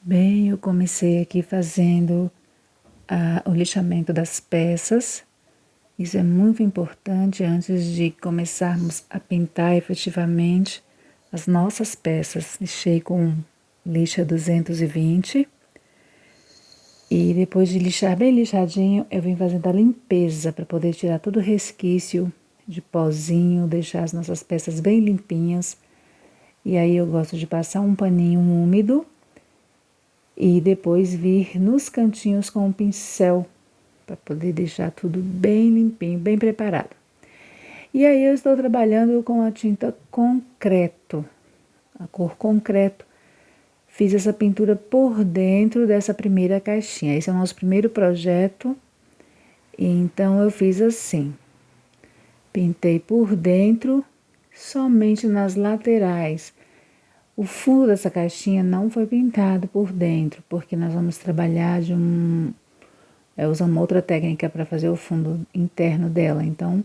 Bem, eu comecei aqui fazendo o lixamento das peças. Isso é muito importante antes de começarmos a pintar efetivamente as nossas peças. Lixei com lixa 220 e depois de lixar bem lixadinho, eu vim fazendo a limpeza para poder tirar todo o resquício de pozinho, deixar as nossas peças bem limpinhas. E aí eu gosto de passar um paninho úmido e depois vir nos cantinhos com o pincel para poder deixar tudo bem limpinho, bem preparado. E aí eu estou trabalhando com a tinta concreto, a cor concreto. Fiz essa pintura por dentro dessa primeira caixinha. Esse é o nosso primeiro projeto. E então eu fiz assim. Pintei por dentro, somente nas laterais. O fundo dessa caixinha não foi pintado por dentro, porque nós vamos trabalhar usar uma outra técnica para fazer o fundo interno dela. Então,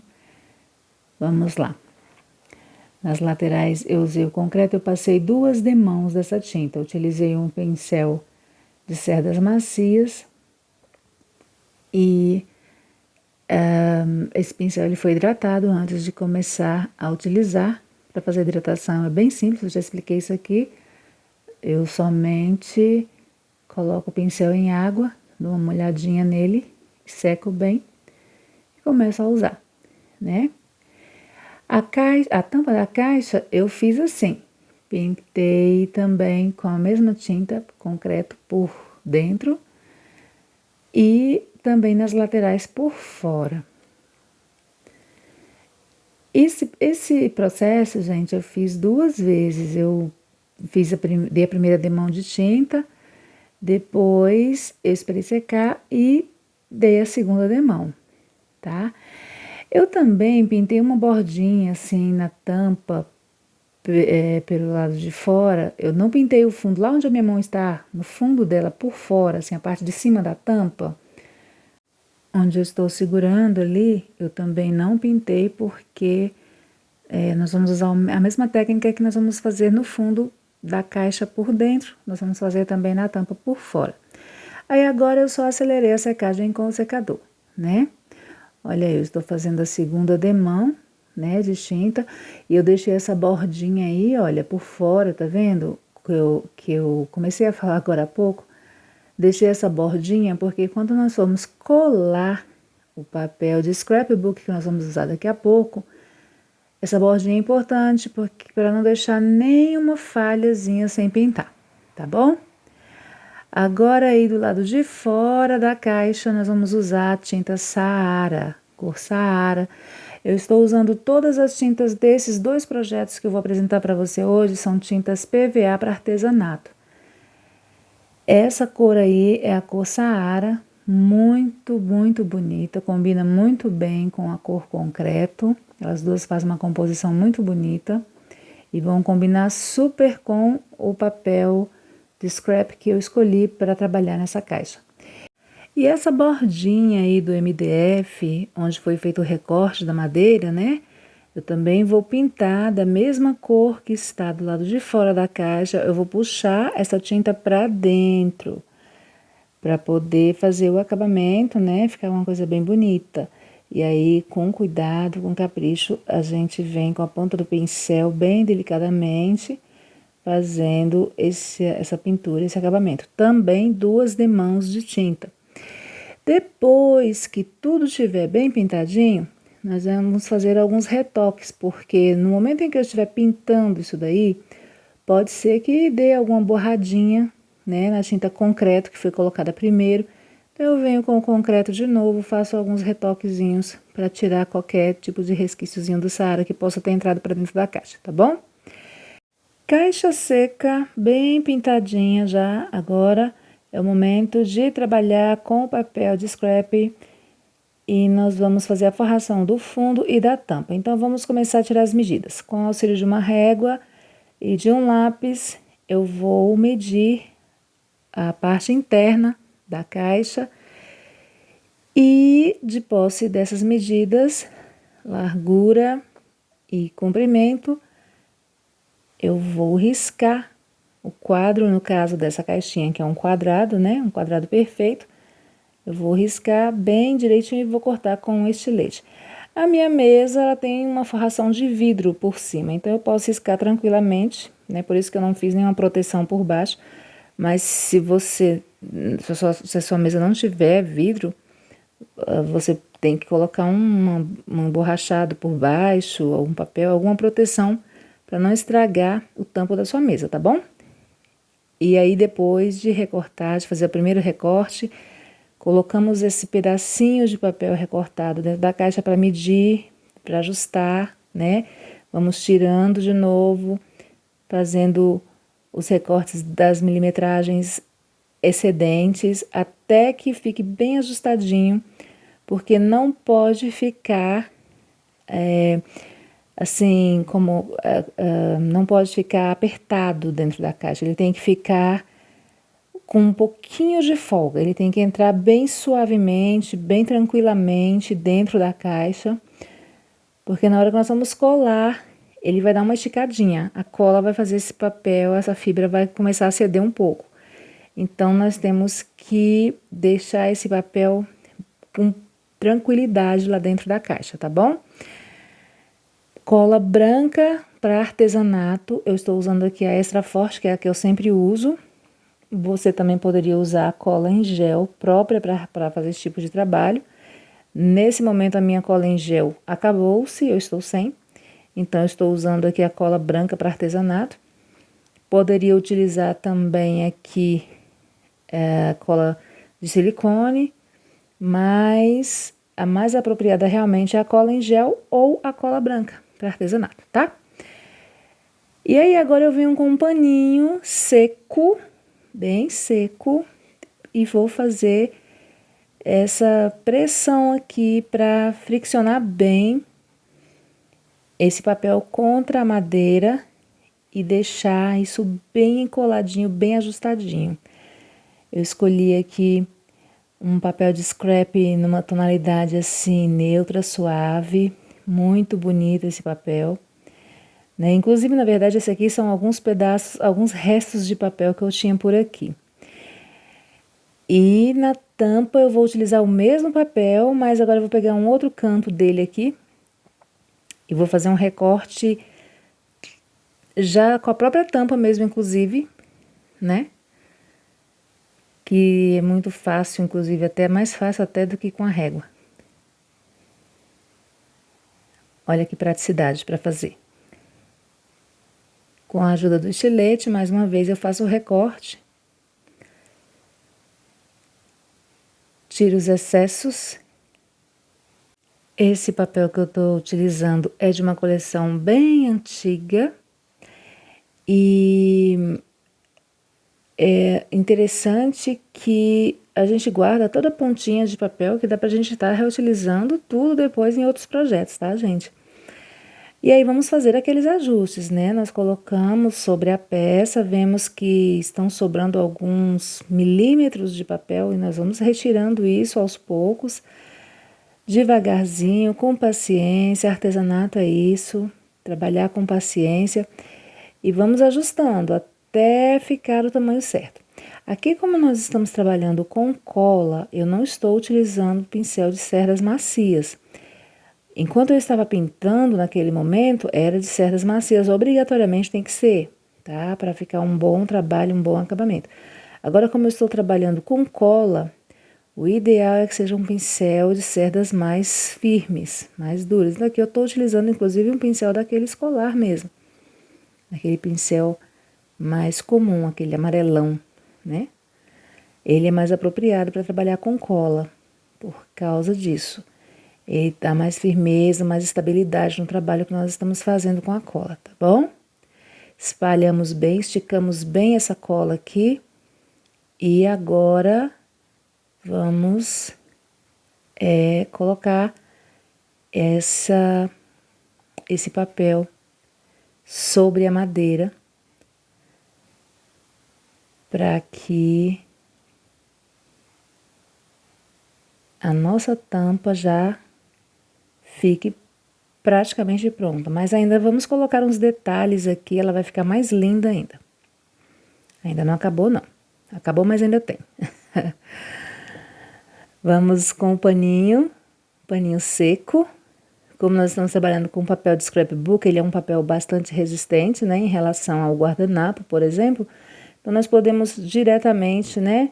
vamos lá. Nas laterais eu usei o concreto, eu passei 2 demãos dessa tinta. Eu utilizei um pincel de cerdas macias e esse pincel ele foi hidratado antes de começar a utilizar. Para fazer a hidratação é bem simples, eu já expliquei isso aqui. Eu somente coloco o pincel em água, dou uma molhadinha nele, seco bem e começo a usar, né? A tampa da caixa eu fiz assim, pintei também com a mesma tinta, concreto por dentro e também nas laterais por fora. Esse processo, gente, eu fiz 2 vezes. Eu dei a primeira demão de tinta, depois eu esperei secar e dei a segunda demão, tá? Eu também pintei uma bordinha assim na tampa, pelo lado de fora. Eu não pintei o fundo, lá onde a minha mão está, no fundo dela, por fora, assim, a parte de cima da tampa, onde eu estou segurando ali, eu também não pintei porque nós vamos usar a mesma técnica que nós vamos fazer no fundo da caixa por dentro, nós vamos fazer também na tampa por fora. Aí agora eu só acelerei a secagem com o secador, né? Olha aí, eu estou fazendo a segunda demão, né, de tinta, e eu deixei essa bordinha aí, olha, por fora, tá vendo? Que eu comecei a falar agora há pouco. Deixei essa bordinha porque quando nós formos colar o papel de scrapbook que nós vamos usar daqui a pouco, essa bordinha é importante porque para não deixar nenhuma falhazinha sem pintar, tá bom? Agora aí do lado de fora da caixa nós vamos usar a tinta Saara, cor Saara. Eu estou usando todas as tintas desses 2 projetos que eu vou apresentar para você hoje, são tintas PVA para artesanato. Essa cor aí é a cor Saara, muito, muito bonita, combina muito bem com a cor concreto. Elas duas fazem uma composição muito bonita e vão combinar super com o papel de scrap que eu escolhi para trabalhar nessa caixa. E essa bordinha aí do MDF, onde foi feito o recorte da madeira, né? Eu também vou pintar da mesma cor que está do lado de fora da caixa. Eu vou puxar essa tinta para dentro, para poder fazer o acabamento, né? Ficar uma coisa bem bonita. E aí, com cuidado, com capricho, a gente vem com a ponta do pincel bem delicadamente, fazendo essa pintura, esse acabamento. Também 2 demãos de tinta. Depois que tudo estiver bem pintadinho, nós vamos fazer alguns retoques, porque no momento em que eu estiver pintando isso daí, pode ser que dê alguma borradinha, né, na tinta concreto que foi colocada primeiro. Então eu venho com o concreto de novo, faço alguns retoquezinhos para tirar qualquer tipo de resquíciozinho do Saara que possa ter entrado para dentro da caixa, tá bom? Caixa seca, bem pintadinha já. Agora é o momento de trabalhar com o papel de scrap e nós vamos fazer a forração do fundo e da tampa. Então, vamos começar a tirar as medidas. Com o auxílio de uma régua e de um lápis, eu vou medir a parte interna da caixa e, de posse dessas medidas, largura e comprimento, eu vou riscar O quadro, no caso dessa caixinha, que é um quadrado, né? Um quadrado perfeito. Eu vou riscar bem direitinho e vou cortar com um estilete. A minha mesa, ela tem uma forração de vidro por cima, então eu posso riscar tranquilamente, né? Por isso que eu não fiz nenhuma proteção por baixo. Mas se a sua mesa não tiver vidro, você tem que colocar um emborrachado por baixo, ou um papel, alguma proteção para não estragar o tampo da sua mesa, tá bom? E aí depois de recortar, de fazer o primeiro recorte, colocamos esse pedacinho de papel recortado dentro da caixa para medir, para ajustar, né? Vamos tirando de novo, fazendo os recortes das milimetragens excedentes até que fique bem ajustadinho, porque não pode ficar assim como não pode ficar apertado dentro da caixa. Ele tem que ficar com um pouquinho de folga. Ele tem que entrar bem suavemente, bem tranquilamente dentro da caixa, porque na hora que nós vamos colar, ele vai dar uma esticadinha. A cola vai fazer esse papel, essa fibra vai começar a ceder um pouco. Então, nós temos que deixar esse papel com tranquilidade lá dentro da caixa, tá bom? Cola branca para artesanato, eu estou usando aqui a Extra Forte, que é a que eu sempre uso. Você também poderia usar a cola em gel própria para fazer esse tipo de trabalho. Nesse momento a minha cola em gel acabou-se, eu estou sem. Então eu estou usando aqui a cola branca para artesanato. Poderia utilizar também aqui a cola de silicone, mas a mais apropriada realmente é a cola em gel ou a cola branca para artesanato, tá? E aí agora eu venho com um paninho seco, bem seco, e vou fazer essa pressão aqui para friccionar bem esse papel contra a madeira e deixar isso bem encoladinho, bem ajustadinho. Eu escolhi aqui um papel de scrap numa tonalidade assim neutra, suave, muito bonito esse papel, né? Inclusive, na verdade, esse aqui são alguns pedaços, alguns restos de papel que eu tinha por aqui. E na tampa eu vou utilizar o mesmo papel, mas agora eu vou pegar um outro canto dele aqui e vou fazer um recorte já com a própria tampa mesmo, inclusive, né? Que é muito fácil, inclusive até mais fácil até do que com a régua. Olha que praticidade para fazer. Com a ajuda do estilete, mais uma vez eu faço o recorte. Tiro os excessos. Esse papel que eu estou utilizando é de uma coleção bem antiga. E é interessante que a gente guarda toda a pontinha de papel que dá pra gente estar reutilizando tudo depois em outros projetos, tá, gente? E aí vamos fazer aqueles ajustes, né? Nós colocamos sobre a peça, vemos que estão sobrando alguns milímetros de papel e nós vamos retirando isso aos poucos, devagarzinho, com paciência. Artesanato é isso, trabalhar com paciência e vamos ajustando até ficar o tamanho certo. Aqui, como nós estamos trabalhando com cola, eu não estou utilizando pincel de cerdas macias. Enquanto eu estava pintando naquele momento, era de cerdas macias, obrigatoriamente tem que ser, tá? Para ficar um bom trabalho, um bom acabamento. Agora, como eu estou trabalhando com cola, o ideal é que seja um pincel de cerdas mais firmes, mais duras. Daqui eu estou utilizando, inclusive, um pincel daquele escolar mesmo. Aquele pincel mais comum, aquele amarelão, né? Ele é mais apropriado para trabalhar com cola, por causa disso. Ele dá mais firmeza, mais estabilidade no trabalho que nós estamos fazendo com a cola, tá bom? Espalhamos bem, esticamos bem essa cola aqui. E agora vamos colocar esse papel sobre a madeira para que a nossa tampa já fique praticamente pronta. Mas ainda vamos colocar uns detalhes aqui, ela vai ficar mais linda ainda. Ainda não acabou, não. Acabou, mas ainda tem. Vamos com o paninho seco. Como nós estamos trabalhando com papel de scrapbook, ele é um papel bastante resistente, né, em relação ao guardanapo, por exemplo. Então, nós podemos diretamente, né,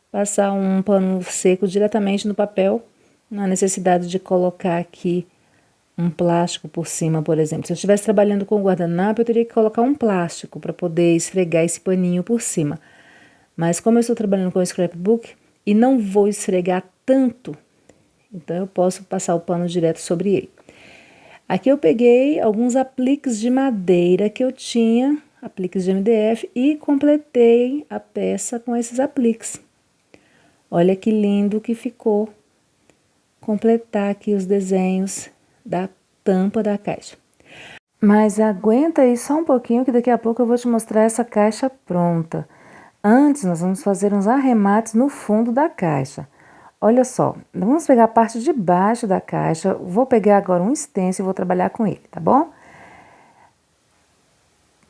passar um pano seco diretamente no papel, na necessidade de colocar aqui um plástico por cima, por exemplo. Se eu estivesse trabalhando com guardanapo, eu teria que colocar um plástico para poder esfregar esse paninho por cima. Mas como eu estou trabalhando com o scrapbook e não vou esfregar tanto, então eu posso passar o pano direto sobre ele. Aqui eu peguei alguns apliques de madeira que eu tinha, apliques de MDF, e completei a peça com esses apliques. Olha que lindo que ficou completar aqui os desenhos da tampa da caixa. Mas aguenta aí só um pouquinho que daqui a pouco eu vou te mostrar essa caixa pronta. Antes nós vamos fazer uns arremates no fundo da caixa. Olha só, vamos pegar a parte de baixo da caixa, vou pegar agora um stencil e vou trabalhar com ele, tá bom?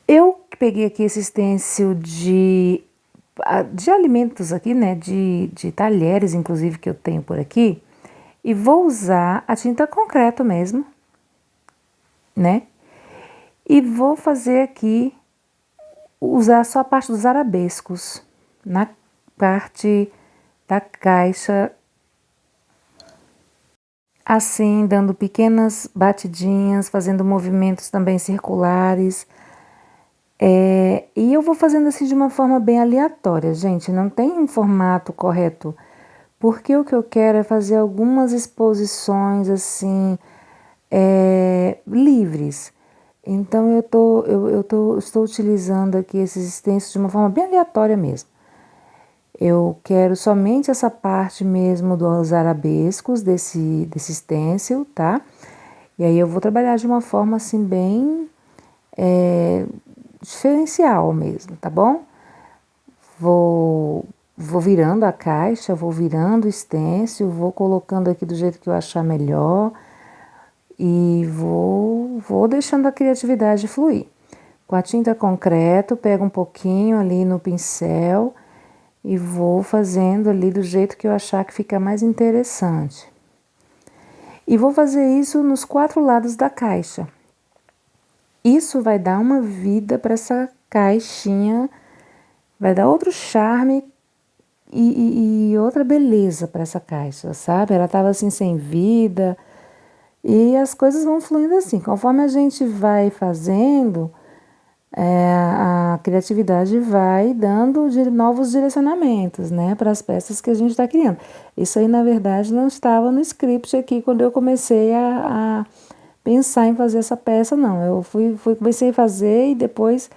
Eu peguei aqui esse stencil de alimentos aqui, né, de talheres, inclusive, que eu tenho por aqui, e vou usar a tinta concreto mesmo, né, e vou fazer aqui, usar só a parte dos arabescos, na parte da caixa, assim, dando pequenas batidinhas, fazendo movimentos também circulares. E eu vou fazendo assim de uma forma bem aleatória, gente, não tem um formato correto, porque o que eu quero é fazer algumas exposições assim, livres. Então estou utilizando aqui esses stencils de uma forma bem aleatória mesmo. Eu quero somente essa parte mesmo dos arabescos desse stencil, tá? E aí eu vou trabalhar de uma forma assim bem diferencial mesmo, tá bom? Vou virando a caixa, vou virando o stencil, vou colocando aqui do jeito que eu achar melhor e vou deixando a criatividade fluir. Com a tinta concreto, pego um pouquinho ali no pincel e vou fazendo ali do jeito que eu achar que fica mais interessante. E vou fazer isso nos 4 lados da caixa. Isso vai dar uma vida para essa caixinha, vai dar outro charme e outra beleza para essa caixa, sabe? Ela estava assim sem vida e as coisas vão fluindo assim. Conforme a gente vai fazendo, a criatividade vai dando novos direcionamentos, né, para as peças que a gente está criando. Isso aí, na verdade, não estava no script aqui quando eu comecei a pensar em fazer essa peça, não. Eu comecei a fazer e depois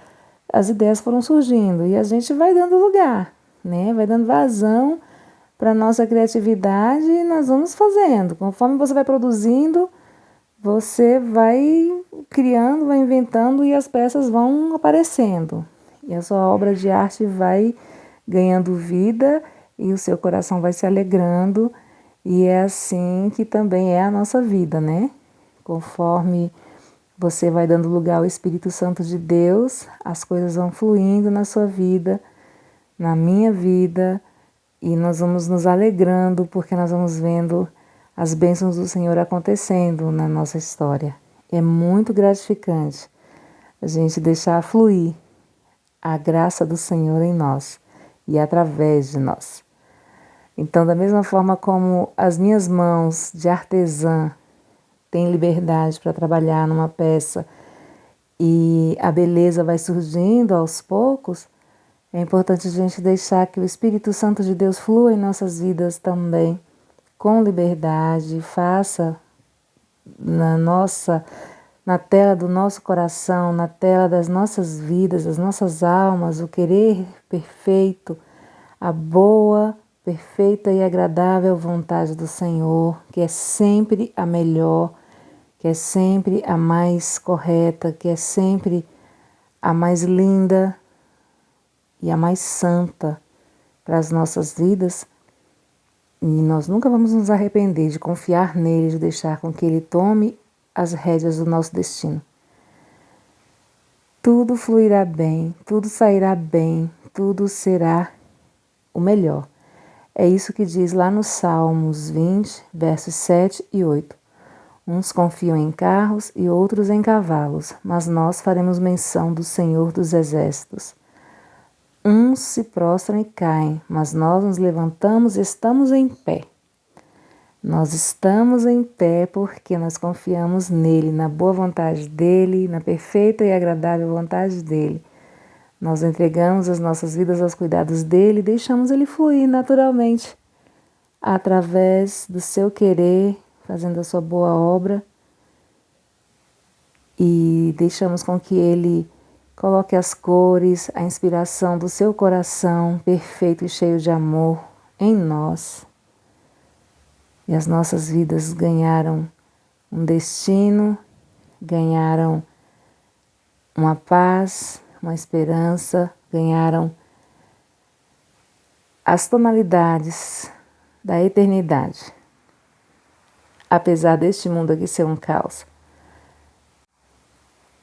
as ideias foram surgindo e a gente vai dando lugar, né? Vai dando vazão para nossa criatividade e nós vamos fazendo. Conforme você vai produzindo, você vai criando, vai inventando e as peças vão aparecendo. E a sua obra de arte vai ganhando vida e o seu coração vai se alegrando. E é assim que também é a nossa vida, né? Conforme você vai dando lugar ao Espírito Santo de Deus, as coisas vão fluindo na sua vida, na minha vida, e nós vamos nos alegrando porque nós vamos vendo as bênçãos do Senhor acontecendo na nossa história. É muito gratificante a gente deixar fluir a graça do Senhor em nós e através de nós. Então, da mesma forma como as minhas mãos de artesã têm liberdade para trabalhar numa peça e a beleza vai surgindo aos poucos, é importante a gente deixar que o Espírito Santo de Deus flua em nossas vidas também, com liberdade, faça na tela do nosso coração, na tela das nossas vidas, das nossas almas, o querer perfeito, a boa, perfeita e agradável vontade do Senhor, que é sempre a melhor, que é sempre a mais correta, que é sempre a mais linda e a mais santa para as nossas vidas. E nós nunca vamos nos arrepender de confiar nele, de deixar com que ele tome as rédeas do nosso destino. Tudo fluirá bem, tudo sairá bem, tudo será o melhor. É isso que diz lá no Salmos 20, versos 7 e 8. Uns confiam em carros e outros em cavalos, mas nós faremos menção do Senhor dos Exércitos. Uns se prostram e caem, mas nós nos levantamos e estamos em pé. Nós estamos em pé porque nós confiamos nele, na boa vontade dele, na perfeita e agradável vontade dele. Nós entregamos as nossas vidas aos cuidados dele e deixamos ele fluir naturalmente, através do seu querer, fazendo a sua boa obra, e deixamos com que ele coloque as cores, a inspiração do seu coração perfeito e cheio de amor em nós. E as nossas vidas ganharam um destino, ganharam uma paz, uma esperança, ganharam as tonalidades da eternidade. Apesar deste mundo aqui ser um caos.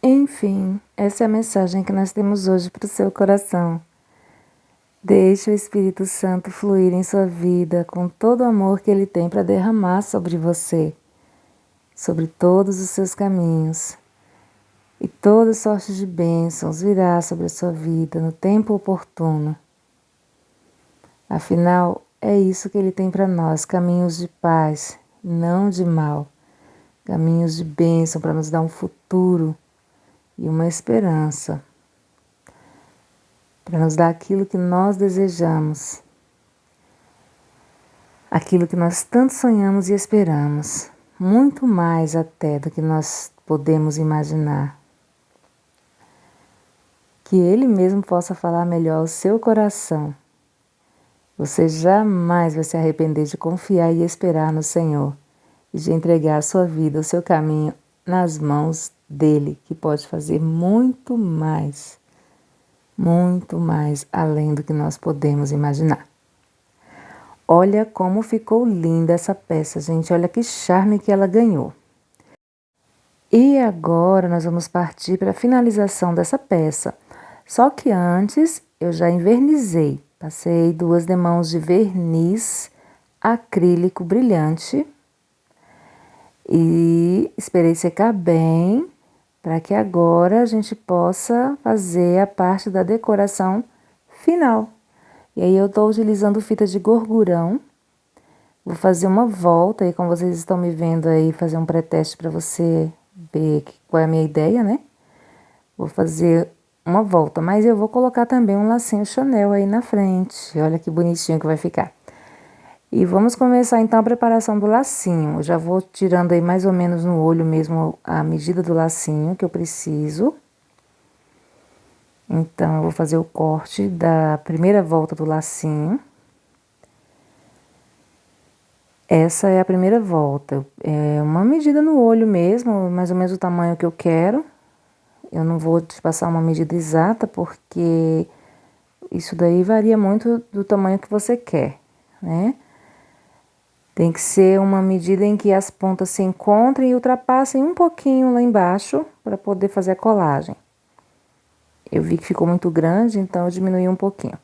Enfim, essa é a mensagem que nós temos hoje para o seu coração. Deixe o Espírito Santo fluir em sua vida com todo o amor que ele tem para derramar sobre você, sobre todos os seus caminhos. E toda sorte de bênçãos virá sobre a sua vida no tempo oportuno. Afinal, é isso que ele tem para nós, caminhos de paz, não de mal. Caminhos de bênção para nos dar um futuro e uma esperança. Para nos dar aquilo que nós desejamos. Aquilo que nós tanto sonhamos e esperamos. Muito mais até do que nós podemos imaginar. Que ele mesmo possa falar melhor ao seu coração. Você jamais vai se arrepender de confiar e esperar no Senhor e de entregar a sua vida, o seu caminho nas mãos dele, que pode fazer muito mais além do que nós podemos imaginar. Olha como ficou linda essa peça, gente, olha que charme que ela ganhou. E agora nós vamos partir para a finalização dessa peça. Só que antes eu já envernizei. Passei 2 demãos de verniz acrílico brilhante e esperei secar bem para que agora a gente possa fazer a parte da decoração final. E aí eu estou utilizando fita de gorgurão. Vou fazer uma volta aí, como vocês estão me vendo aí, fazer um pré-teste para você ver qual é a minha ideia, né? Vou fazer uma volta, mas eu vou colocar também um lacinho Chanel aí na frente. Olha que bonitinho que vai ficar. E vamos começar então a preparação do lacinho. Eu já vou tirando aí mais ou menos no olho mesmo a medida do lacinho que eu preciso. Então eu vou fazer o corte da primeira volta do lacinho. Essa é a primeira volta. É uma medida no olho mesmo, mais ou menos o tamanho que eu quero. Eu não vou te passar uma medida exata, porque isso daí varia muito do tamanho que você quer, né? Tem que ser uma medida em que as pontas se encontrem e ultrapassem um pouquinho lá embaixo, para poder fazer a colagem. Eu vi que ficou muito grande, então eu diminui um pouquinho.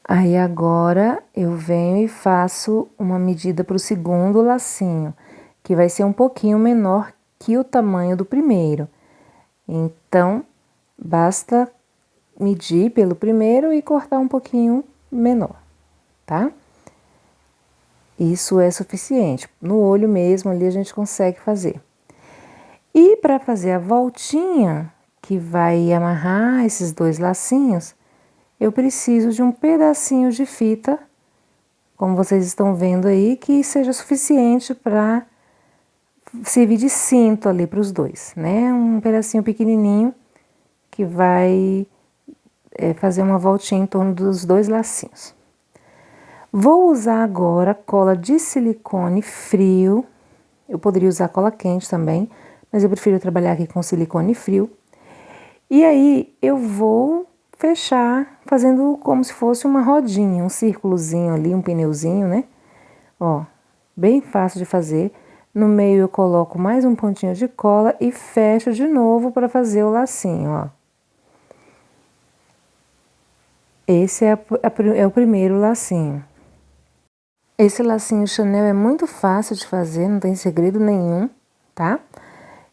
Aí agora eu venho e faço uma medida para o segundo lacinho, que vai ser um pouquinho menor que o tamanho do primeiro. Então, basta medir pelo primeiro e cortar um pouquinho menor, tá? Isso é suficiente. No olho mesmo ali a gente consegue fazer. E para fazer a voltinha que vai amarrar esses 2 lacinhos, eu preciso de um pedacinho de fita, como vocês estão vendo aí, que seja suficiente para servir de cinto ali para os 2, né? Um pedacinho pequenininho que vai fazer uma voltinha em torno dos 2 lacinhos. Vou usar agora cola de silicone frio. Eu poderia usar cola quente também, mas eu prefiro trabalhar aqui com silicone frio. E aí eu vou fechar fazendo como se fosse uma rodinha, um círculozinho ali, um pneuzinho, né? Ó, bem fácil de fazer. No meio eu coloco mais um pontinho de cola e fecho de novo para fazer o lacinho, ó. Esse é o primeiro lacinho. Esse lacinho Chanel é muito fácil de fazer, não tem segredo nenhum, tá?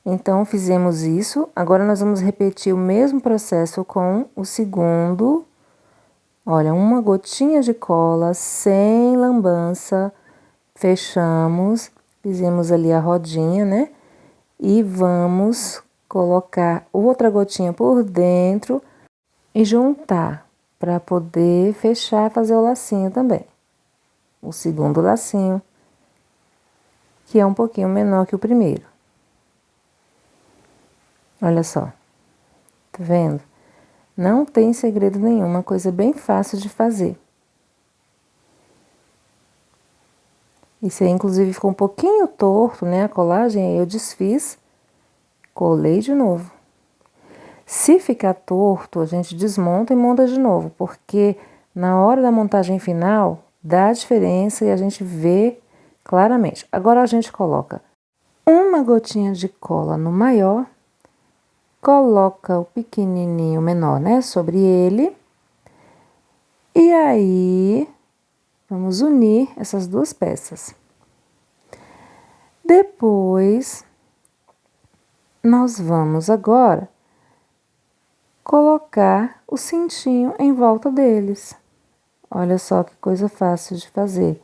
Então, fizemos isso. Agora, nós vamos repetir o mesmo processo com o segundo. Olha, uma gotinha de cola, sem lambança. Fechamos, fizemos ali a rodinha, né? E vamos colocar outra gotinha por dentro e juntar para poder fechar, fazer o lacinho também. O segundo lacinho, que é um pouquinho menor que o primeiro. Olha só, tá vendo? Não tem segredo nenhum, uma coisa bem fácil de fazer. Isso aí, inclusive, ficou um pouquinho torto, né? A colagem, aí eu desfiz, colei de novo. Se ficar torto, a gente desmonta e monta de novo, porque na hora da montagem final, dá a diferença e a gente vê claramente. Agora a gente coloca uma gotinha de cola no maior, coloca o pequenininho menor, né, sobre ele. E aí, vamos unir essas duas peças. Depois, nós vamos agora colocar o cintinho em volta deles. Olha só que coisa fácil de fazer.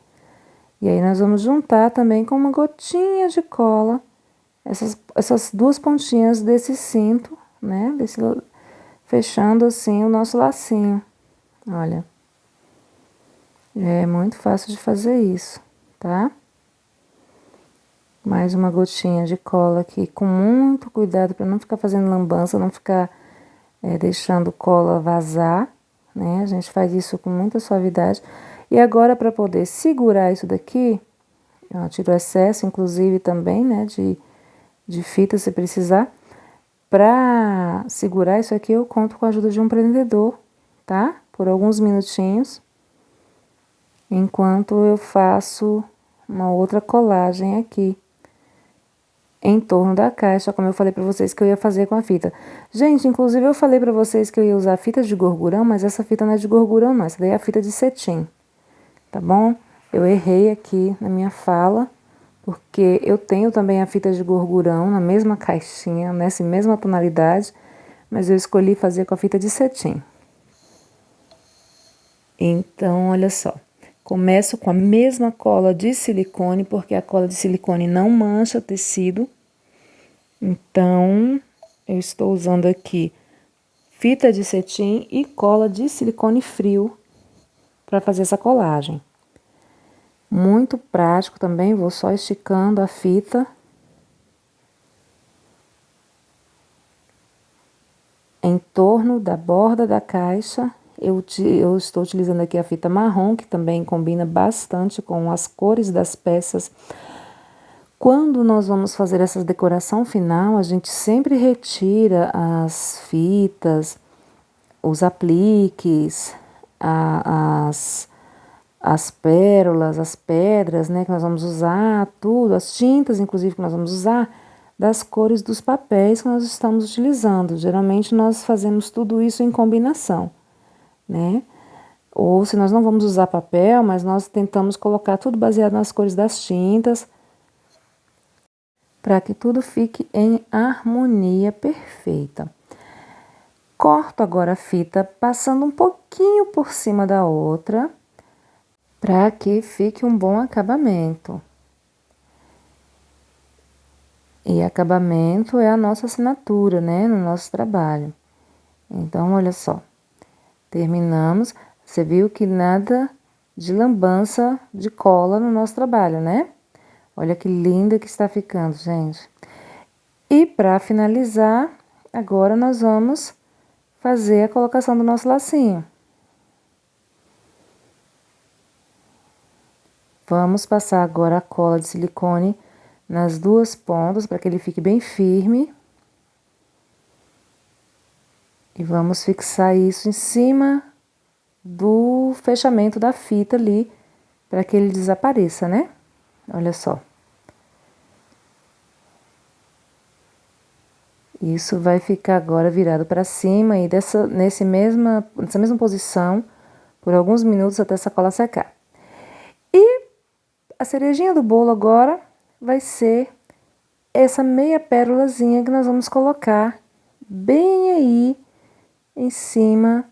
E aí, nós vamos juntar também com uma gotinha de cola essas duas pontinhas desse cinto, né? Fechando assim o nosso lacinho. Olha. É muito fácil de fazer isso, tá? Mais uma gotinha de cola aqui, com muito cuidado para não ficar fazendo lambança, não ficar deixando cola vazar, né? A gente faz isso com muita suavidade. E agora, para poder segurar isso daqui, ó, tiro o excesso, inclusive também, né? De fita, se precisar. Para segurar isso aqui, eu conto com a ajuda de um prendedor, tá? Por alguns minutinhos. Enquanto eu faço uma outra colagem aqui em torno da caixa, como eu falei para vocês que eu ia fazer com a fita. Gente, inclusive eu falei para vocês que eu ia usar fita de gorgurão, mas essa fita não é de gorgurão não, essa daí é a fita de cetim, tá bom? Eu errei aqui na minha fala, porque eu tenho também a fita de gorgurão na mesma caixinha, nessa mesma tonalidade, mas eu escolhi fazer com a fita de cetim. Então, olha só. Começo com a mesma cola de silicone, porque a cola de silicone não mancha tecido. Então, eu estou usando aqui fita de cetim e cola de silicone frio para fazer essa colagem. Muito prático também, vou só esticando a fita em torno da borda da caixa. Eu estou utilizando aqui a fita marrom, que também combina bastante com as cores das peças. Quando nós vamos fazer essa decoração final, a gente sempre retira as fitas, os apliques, as pérolas, as pedras, né, que nós vamos usar, tudo, as tintas, inclusive, que nós vamos usar, das cores dos papéis que nós estamos utilizando. Geralmente, nós fazemos tudo isso em combinação, né? Ou se nós não vamos usar papel, mas nós tentamos colocar tudo baseado nas cores das tintas, para que tudo fique em harmonia perfeita. Corto agora a fita, passando um pouquinho por cima da outra, para que fique um bom acabamento. E acabamento é a nossa assinatura, né, no nosso trabalho. Então, olha só, terminamos. Você viu que nada de lambança de cola no nosso trabalho, né? Olha que linda que está ficando, gente. E para finalizar, agora nós vamos fazer a colocação do nosso lacinho. Vamos passar agora a cola de silicone nas duas pontas para que ele fique bem firme. E vamos fixar isso em cima do fechamento da fita ali, para que ele desapareça, né? Olha só. Isso vai ficar agora virado para cima e nessa mesma posição, por alguns minutos até essa cola secar. E a cerejinha do bolo agora vai ser essa meia pérolazinha que nós vamos colocar bem aí em cima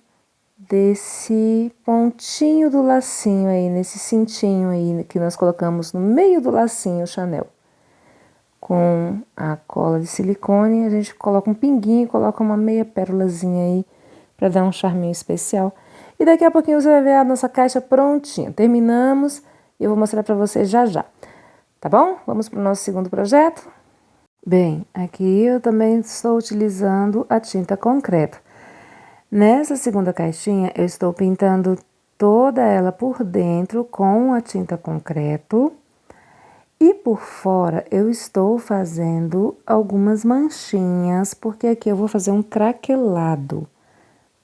desse pontinho do lacinho aí, nesse cintinho aí que nós colocamos no meio do lacinho Chanel. Com a cola de silicone, a gente coloca um pinguinho, coloca uma meia pérolazinha aí para dar um charminho especial. E daqui a pouquinho você vai ver a nossa caixa prontinha. Terminamos e eu vou mostrar para você já já. Tá bom? Vamos para o nosso segundo projeto? Bem, aqui eu também estou utilizando a tinta concreto. Nessa segunda caixinha, eu estou pintando toda ela por dentro com a tinta concreto. E por fora eu estou fazendo algumas manchinhas, porque aqui eu vou fazer um craquelado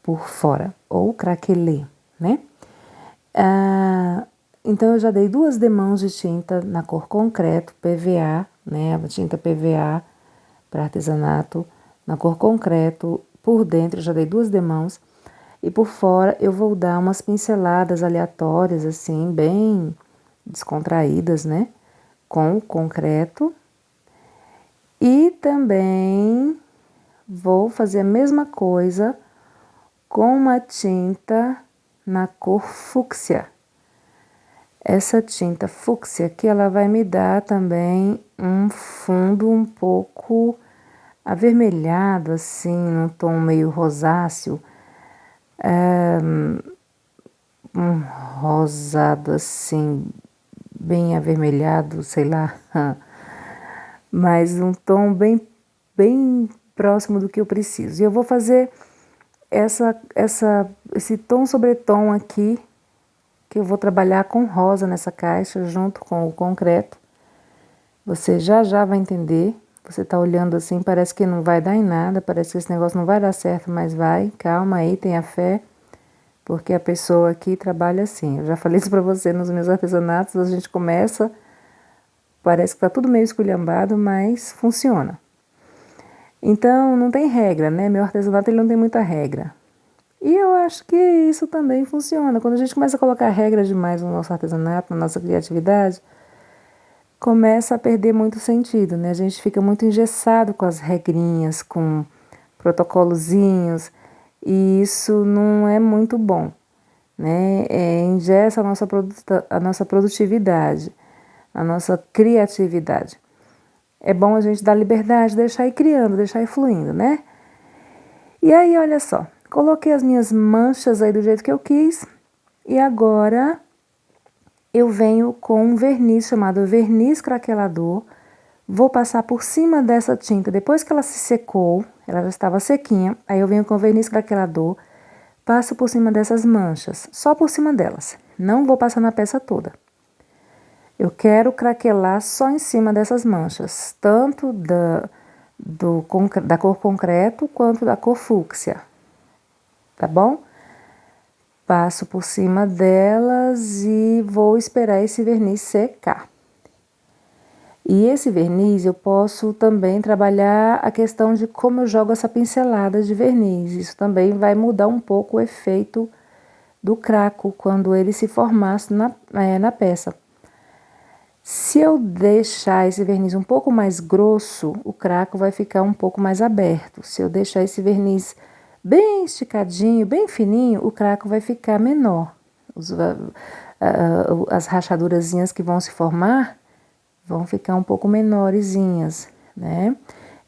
por fora, ou craquelê, né? Então eu já dei 2 demãos de tinta na cor concreto, PVA, né? A tinta PVA para artesanato, na cor concreto, por dentro eu já dei 2 demãos. E por fora eu vou dar umas pinceladas aleatórias, assim, bem descontraídas, né? Com o concreto. E também vou fazer a mesma coisa com uma tinta na cor fúcsia. Essa tinta fúcsia aqui, ela vai me dar também um fundo um pouco avermelhado, assim, num tom meio rosáceo. Um rosado, assim, bem avermelhado, sei lá. Mas um tom bem próximo do que eu preciso. E eu vou fazer esse tom sobre tom aqui, que eu vou trabalhar com rosa nessa caixa, junto com o concreto. Você já vai entender. Você tá olhando assim, parece que não vai dar em nada, parece que esse negócio não vai dar certo, mas vai. Calma aí, tenha fé, porque a pessoa aqui trabalha assim. Eu já falei isso pra você nos meus artesanatos, a gente começa, parece que tá tudo meio esculhambado, mas funciona. Então, não tem regra, né? Meu artesanato ele não tem muita regra. E eu acho que isso também funciona. Quando a gente começa a colocar regra demais no nosso artesanato, na nossa criatividade, começa a perder muito sentido, né? A gente fica muito engessado com as regrinhas, com protocolozinhos, e isso não é muito bom, né? Engessa a nossa produtividade, a nossa criatividade. É bom a gente dar liberdade, deixar ir criando, deixar ir fluindo, né? E aí, olha só, coloquei as minhas manchas aí do jeito que eu quis, e agora eu venho com um verniz chamado verniz craquelador. Vou passar por cima dessa tinta, depois que ela se secou, ela já estava sequinha, aí eu venho com o verniz craquelador, passo por cima dessas manchas, só por cima delas, não vou passar na peça toda. Eu quero craquelar só em cima dessas manchas, tanto da cor concreto quanto da cor fúcsia, tá bom? Passo por cima delas e vou esperar esse verniz secar. E esse verniz eu posso também trabalhar a questão de como eu jogo essa pincelada de verniz. Isso também vai mudar um pouco o efeito do craco quando ele se formasse na peça. Se eu deixar esse verniz um pouco mais grosso, o craco vai ficar um pouco mais aberto. Se eu deixar esse verniz bem esticadinho, bem fininho, o craco vai ficar menor. As rachadurazinhas que vão se formar vão ficar um pouco menorzinhas, né?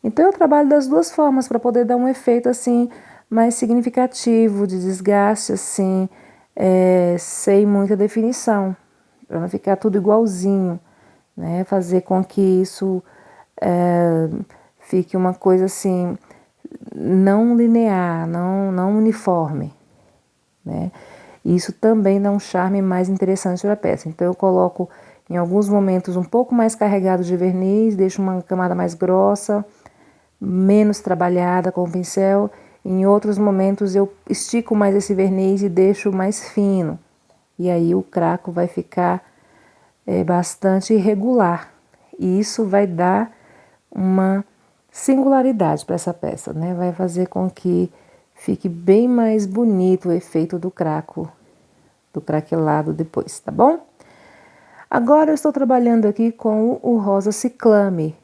Então eu trabalho das duas formas para poder dar um efeito assim mais significativo, de desgaste assim, sem muita definição, para não ficar tudo igualzinho, né? Fazer com que isso fique uma coisa assim não linear, não uniforme, né? Isso também dá um charme mais interessante para a peça. Então eu coloco em alguns momentos um pouco mais carregado de verniz, deixo uma camada mais grossa, menos trabalhada com o pincel. Em outros momentos eu estico mais esse verniz e deixo mais fino. E aí o craco vai ficar bastante irregular. E isso vai dar uma singularidade para essa peça, né? Vai fazer com que fique bem mais bonito o efeito do craco do craquelado depois, tá bom? Agora eu estou trabalhando aqui com o rosa ciclame,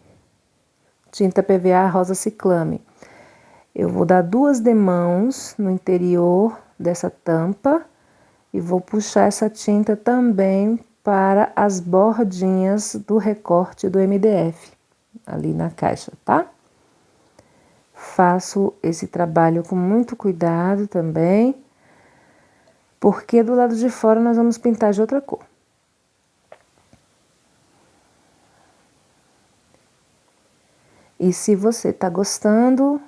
tinta PVA rosa ciclame. Eu vou dar 2 demãos no interior dessa tampa e vou puxar essa tinta também para as bordinhas do recorte do MDF, ali na caixa, tá? Faço esse trabalho com muito cuidado também, porque do lado de fora nós vamos pintar de outra cor. E se você está gostando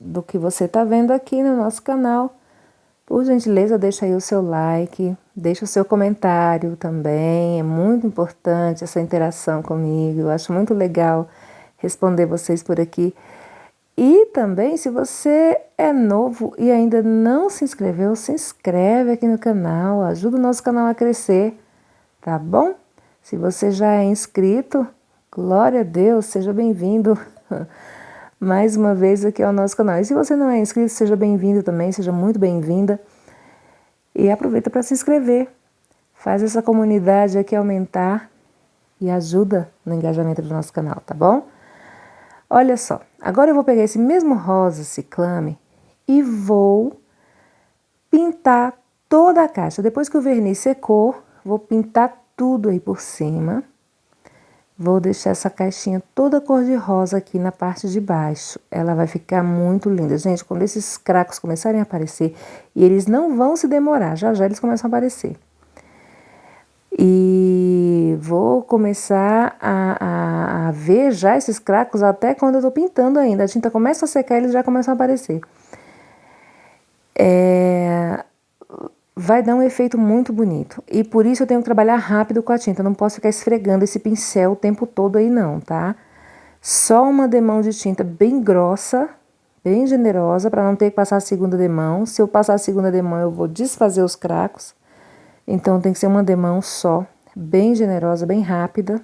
do que você está vendo aqui no nosso canal, por gentileza, deixa aí o seu like, deixa o seu comentário também, é muito importante essa interação comigo, eu acho muito legal responder vocês por aqui. E também, se você é novo e ainda não se inscreveu, se inscreve aqui no canal, ajuda o nosso canal a crescer, tá bom? Se você já é inscrito, glória a Deus, seja bem-vindo mais uma vez aqui ao nosso canal. E se você não é inscrito, seja bem-vindo também, seja muito bem-vinda. E aproveita para se inscrever, faz essa comunidade aqui aumentar e ajuda no engajamento do nosso canal, tá bom? Olha só, agora eu vou pegar esse mesmo rosa ciclame e vou pintar toda a caixa. Depois que o verniz secou, vou pintar tudo aí por cima. Vou deixar essa caixinha toda cor de rosa aqui na parte de baixo. Ela vai ficar muito linda. Gente, quando esses cracos começarem a aparecer, e eles não vão se demorar, já já eles começam a aparecer. E vou começar a ver já esses cracos até quando eu tô pintando ainda. A tinta começa a secar, eles já começam a aparecer. Vai dar um efeito muito bonito. E por isso eu tenho que trabalhar rápido com a tinta. Eu não posso ficar esfregando esse pincel o tempo todo aí não, tá? Só uma demão de tinta bem grossa, bem generosa, para não ter que passar a segunda demão. Se eu passar a segunda demão, eu vou desfazer os cracos. Então tem que ser uma demão só, bem generosa, bem rápida.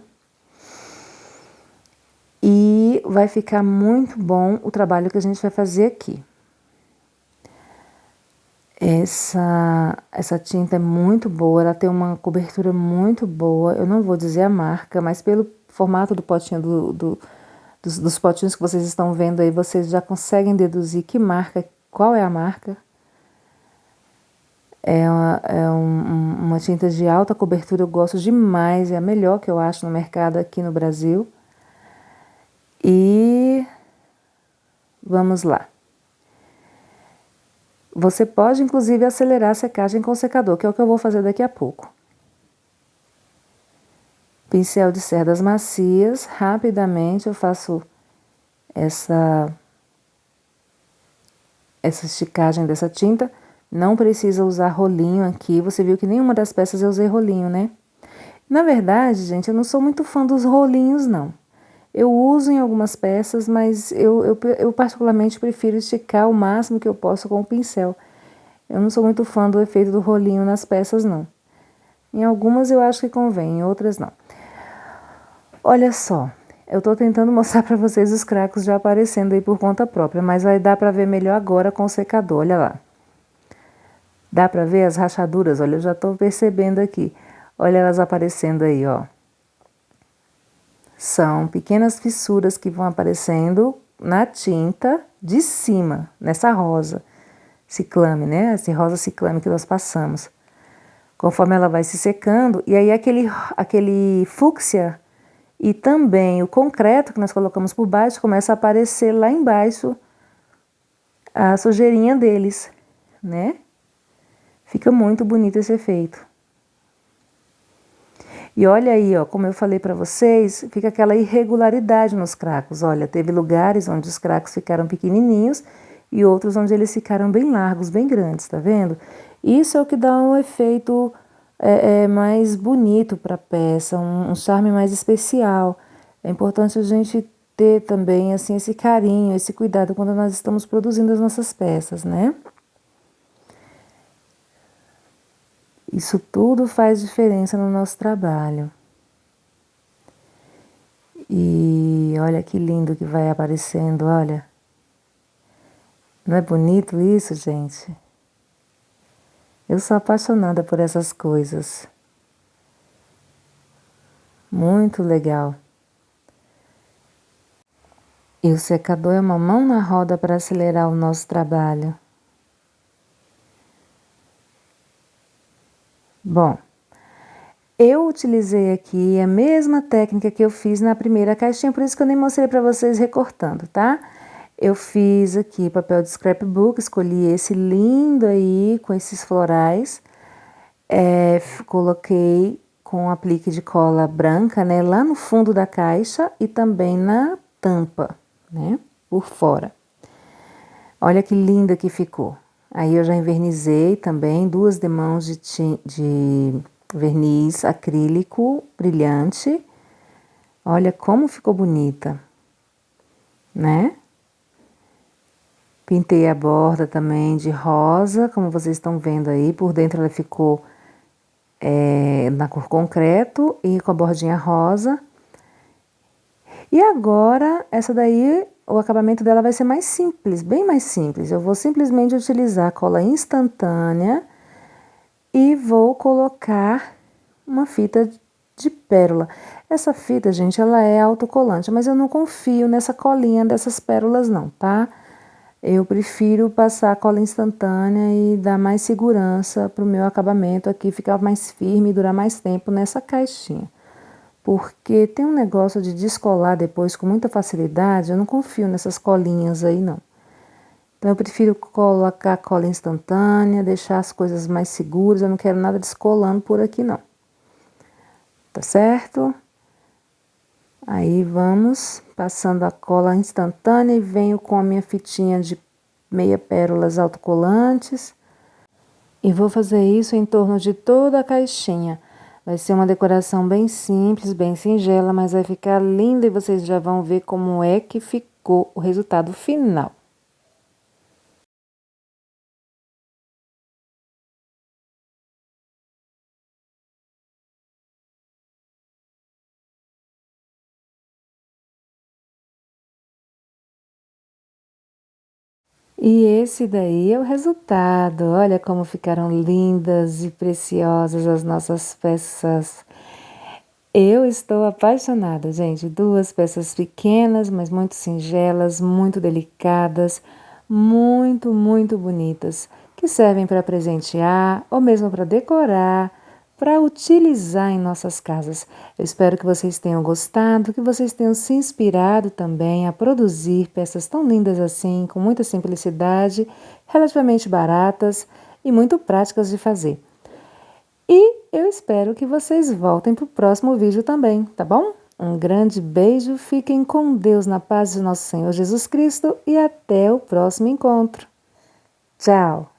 E vai ficar muito bom o trabalho que a gente vai fazer aqui. Essa tinta é muito boa, ela tem uma cobertura muito boa. Eu não vou dizer a marca, mas pelo formato do potinho, dos potinhos que vocês estão vendo aí, vocês já conseguem deduzir que marca, qual é a marca. Uma tinta de alta cobertura, eu gosto demais, é a melhor que eu acho no mercado aqui no Brasil. E vamos lá. Você pode, inclusive, acelerar a secagem com o secador, que é o que eu vou fazer daqui a pouco. Pincel de cerdas macias, rapidamente eu faço essa esticagem dessa tinta. Não precisa usar rolinho aqui, você viu que nenhuma das peças eu usei rolinho, né? Na verdade, gente, eu não sou muito fã dos rolinhos, não. Eu uso em algumas peças, mas eu particularmente prefiro esticar o máximo que eu posso com o pincel. Eu não sou muito fã do efeito do rolinho nas peças, não. Em algumas eu acho que convém, em outras não. Olha só, eu tô tentando mostrar para vocês os cracos já aparecendo aí por conta própria, mas vai dar para ver melhor agora com o secador, olha lá. Dá para ver as rachaduras? Olha, eu já tô percebendo aqui. Olha elas aparecendo aí, ó. São pequenas fissuras que vão aparecendo na tinta de cima, nessa rosa ciclame, né? Esse rosa ciclame que nós passamos. Conforme ela vai se secando, e aí aquele fúcsia e também o concreto que nós colocamos por baixo começa a aparecer lá embaixo a sujeirinha deles, né? Fica muito bonito esse efeito. E olha aí, ó, como eu falei para vocês, fica aquela irregularidade nos cracos. Olha, teve lugares onde os cracos ficaram pequenininhos e outros onde eles ficaram bem largos, bem grandes, tá vendo? Isso é o que dá um efeito mais bonito para a peça, um charme mais especial. É importante a gente ter também assim esse carinho, esse cuidado quando nós estamos produzindo as nossas peças, né? Isso tudo faz diferença no nosso trabalho. E olha que lindo que vai aparecendo, olha. Não é bonito isso, gente? Eu sou apaixonada por essas coisas. Muito legal. E o secador é uma mão na roda para acelerar o nosso trabalho. Bom, eu utilizei aqui a mesma técnica que eu fiz na primeira caixinha, por isso que eu nem mostrei para vocês recortando, tá? Eu fiz aqui papel de scrapbook, escolhi esse lindo aí, com esses florais. Coloquei com aplique de cola branca, né, lá no fundo da caixa e também na tampa, né, por fora. Olha que linda que ficou. Aí eu já envernizei também 2 demãos de verniz acrílico brilhante. Olha como ficou bonita, né? Pintei a borda também de rosa, como vocês estão vendo aí. Por dentro ela ficou na cor concreto e com a bordinha rosa. E agora, essa daí, o acabamento dela vai ser mais simples, bem mais simples. Eu vou simplesmente utilizar cola instantânea e vou colocar uma fita de pérola. Essa fita, gente, ela é autocolante, mas eu não confio nessa colinha dessas pérolas não, tá? Eu prefiro passar a cola instantânea e dar mais segurança para o meu acabamento aqui, ficar mais firme e durar mais tempo nessa caixinha. Porque tem um negócio de descolar depois com muita facilidade, eu não confio nessas colinhas aí não. Então eu prefiro colocar cola instantânea, deixar as coisas mais seguras, eu não quero nada descolando por aqui não. Tá certo? Aí vamos passando a cola instantânea e venho com a minha fitinha de meia pérolas autocolantes. E vou fazer isso em torno de toda a caixinha. Vai ser uma decoração bem simples, bem singela, mas vai ficar linda e vocês já vão ver como é que ficou o resultado final. E esse daí é o resultado. Olha como ficaram lindas e preciosas as nossas peças. Eu estou apaixonada, gente. 2 peças pequenas, mas muito singelas, muito delicadas, muito bonitas, que servem para presentear ou mesmo para decorar, para utilizar em nossas casas. Eu espero que vocês tenham gostado, que vocês tenham se inspirado também a produzir peças tão lindas assim, com muita simplicidade, relativamente baratas e muito práticas de fazer. E eu espero que vocês voltem para o próximo vídeo também, tá bom? Um grande beijo, fiquem com Deus na paz de nosso Senhor Jesus Cristo e até o próximo encontro. Tchau!